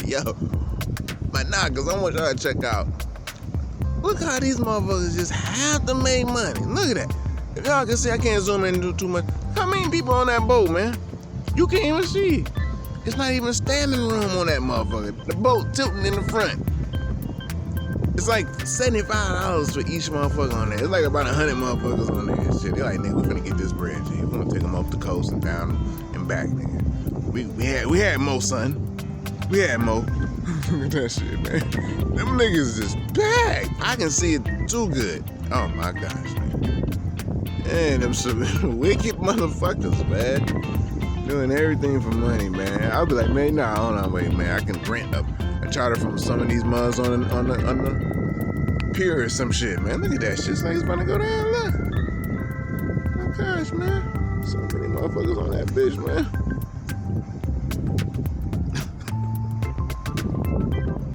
Yo, but nah, cause I want y'all to check out. Look how these motherfuckers just have to make money. Look at that. If y'all can see, I can't zoom in and do too much. How many people on that boat, man? You can't even see. It's not even standing room on that motherfucker. The boat tilting in the front. It's like $75 for each motherfucker on there. It's like about 100 motherfuckers on there and shit. They're like, nigga, we finna get this bread, G. We gonna take them up the coast and down and back, nigga. We had Mo, son. We had Mo. Look at that shit, man. Them niggas just back. I can see it too good. Oh my gosh, man. Man, them some wicked motherfuckers, man. Doing everything for money, man. I'll be like, man, nah, hold on, wait, man. I can rent a charter from some of these mugs on the pier or some shit, man. Look at that shit. It's like it's about to go down. Look. Oh gosh, man. So many motherfuckers on that bitch, man.